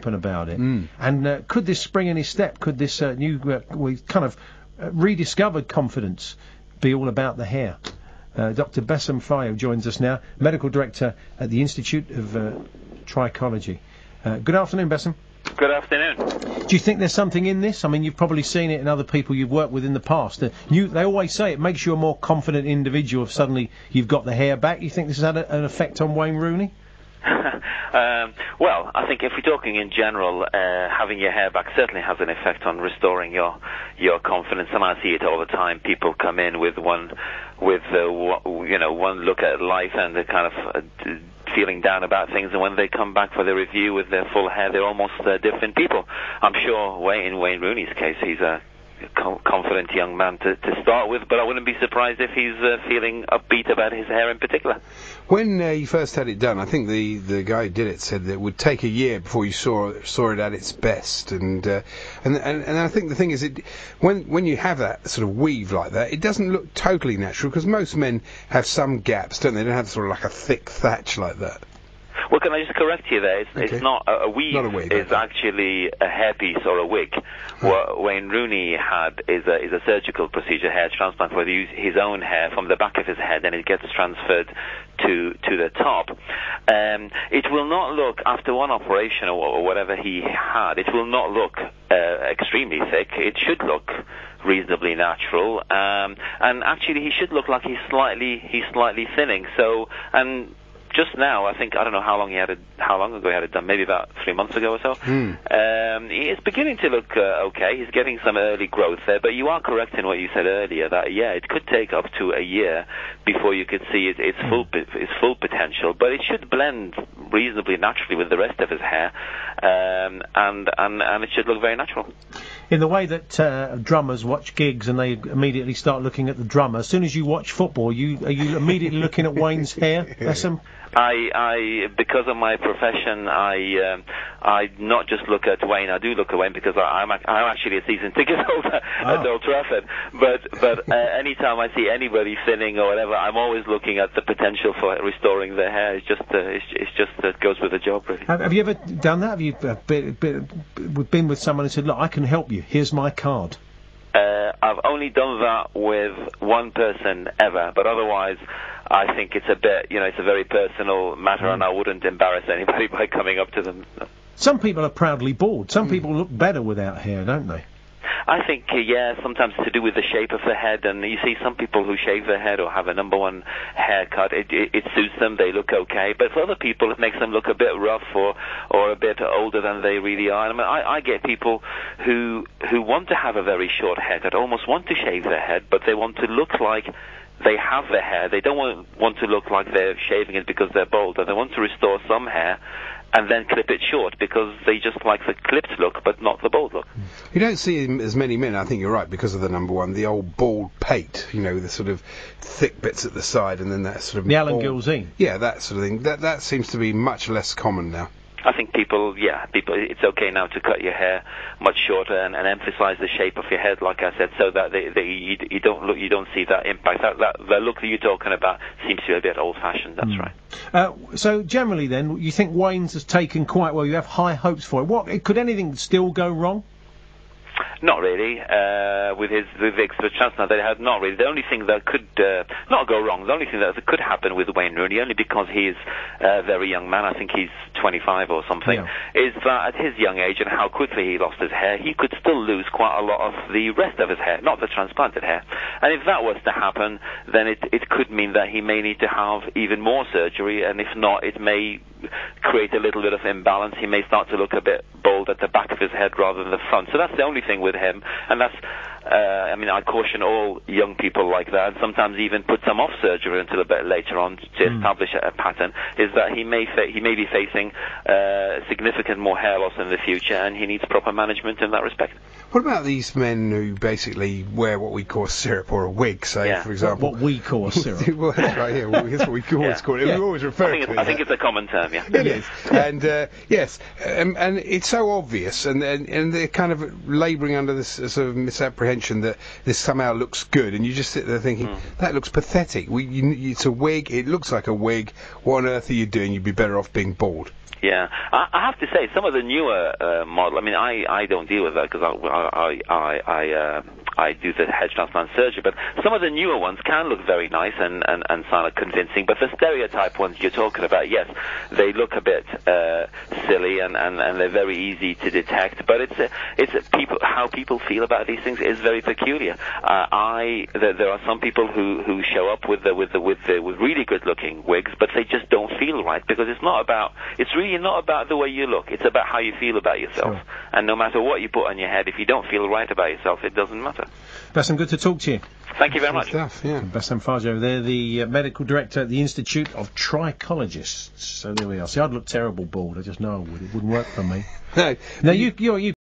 open about it. And could this spring in his step, could this new kind of rediscovered confidence be all about the hair? Dr. Bessam Farjo joins us now, Medical Director at the Institute of Trichology. Good afternoon, Bessam. Good afternoon. Do you think there's something in this? I mean, you've probably seen it in other people you've worked with in the past. They always say it makes you a more confident individual if suddenly you've got the hair back. You think this has had an effect on Wayne Rooney? Well, I think if we're talking in general, having your hair back certainly has an effect on restoring your confidence, and I see it all the time. People come in with one look at life and they're kind of feeling down about things, and when they come back for the review with their full hair, they're almost different people. I'm sure in Wayne Rooney's case, he's a confident young man to start with, but I wouldn't be surprised if he's feeling upbeat about his hair in particular. When you first had it done, I think the guy who did it said that it would take a year before you saw it at its best, and I think the thing is, when you have that sort of weave like that, it doesn't look totally natural, because most men have some gaps, don't they? They don't have sort of like a thick thatch like that. Well, can I just correct you there? It's not a weave. Not a wig. It's actually a hairpiece or a wig. What Wayne Rooney had is a surgical procedure, hair transplant, where they use his own hair from the back of his head, and it gets transferred to the top. It will not look, after one operation or whatever he had, it will not look extremely thick. It should look reasonably natural, and actually he should look like he's slightly thinning. So, and just now, I don't know how long ago he had it done, maybe about 3 months ago or so. He is beginning to look okay. He's getting some early growth there, but you are correct in what you said earlier, that, it could take up to a year before you could see its full potential, but it should blend reasonably naturally with the rest of his hair, and it should look very natural. In the way that drummers watch gigs and they immediately start looking at the drummer, as soon as you watch football, are you immediately looking at Wayne's hair, Bessam? I because of my profession, I not just look at Wayne. I do look at Wayne because I'm actually a season ticket holder at Old Trafford. But anytime I see anybody thinning or whatever, I'm always looking at the potential for restoring their hair. It's just that goes with the job, really. Have you ever done that? Have you been with someone and said, "Look, I can help you. Here's my card"? I've only done that with one person ever, but otherwise, I think it's a bit, it's a very personal matter, and I wouldn't embarrass anybody by coming up to them. Some people are proudly bald. Some people look better without hair, don't they? I think, sometimes to do with the shape of the head, and you see some people who shave their head or have a number one haircut, it suits them, they look okay, but for other people it makes them look a bit rough or a bit older than they really are. I mean, I get people who want to have a very short haircut, almost want to shave their head, but they want to look like they have their hair. They don't want to look like they're shaving it because they're bald, and they want to restore some hair and then clip it short because they just like the clipped look but not the bald look. You don't see as many men, I think you're right, because of the number one, the old bald pate, the sort of thick bits at the side, and then that sort of... The Alan Gilzine. Yeah, that sort of thing. That seems to be much less common now. I think people, it's okay now to cut your hair much shorter and emphasize the shape of your head, like I said, so that you don't see that impact. The look that you're talking about seems to be a bit old-fashioned. That's right. So generally, then, you think Wayne's has taken quite well. You have high hopes for it. Could anything still go wrong? Not really. With the transplant that he had, not really. The only thing that could not go wrong, the only thing that could happen with Wayne Rooney, only because he's a very young man, I think he's 25 or something, is that at his young age and how quickly he lost his hair, he could still lose quite a lot of the rest of his hair, not the transplanted hair. And if that was to happen, then it could mean that he may need to have even more surgery, and if not, it may create a little bit of imbalance. He may start to look a bit bald at the back of his head rather than the front. So that's the only thing with him, and that's I caution all young people like that, and sometimes even put some off surgery until a bit later on to establish a pattern, is that he may be facing significant more hair loss in the future, and he needs proper management in that respect. What about these men who basically wear what we call a syrup or a wig, say, for example? What we call a syrup. Well, that's right, that's what we always call it. We always refer to it. I think it's a common term, yeah. It is. And, yes, and it's so obvious, and they're kind of labouring under this sort of misapprehension that this somehow looks good, and you just sit there thinking, that looks pathetic. It's a wig, it looks like a wig. What on earth are you doing? You'd be better off being bald. Yeah, I have to say some of the newer model. I mean, I don't deal with that because I do the head transplant surgery, but some of the newer ones can look very nice and sound convincing. But the stereotype ones you're talking about, yes, they look a bit silly and they're very easy to detect. But it's people, how people feel about these things is very peculiar. There are some people who show up with really good looking wigs, but they just don't feel right because it's really not about the way you look. It's about how you feel about yourself. Sure. And no matter what you put on your head, if you don't feel right about yourself, it doesn't matter. Bessam, good to talk to you. Thank you very much. Stuff, yeah. Bessam Farjo, they're the medical director at the Institute of Trichologists. So there we are. See, I'd look terrible bald. I just know I would. It wouldn't work for me. No, Now, you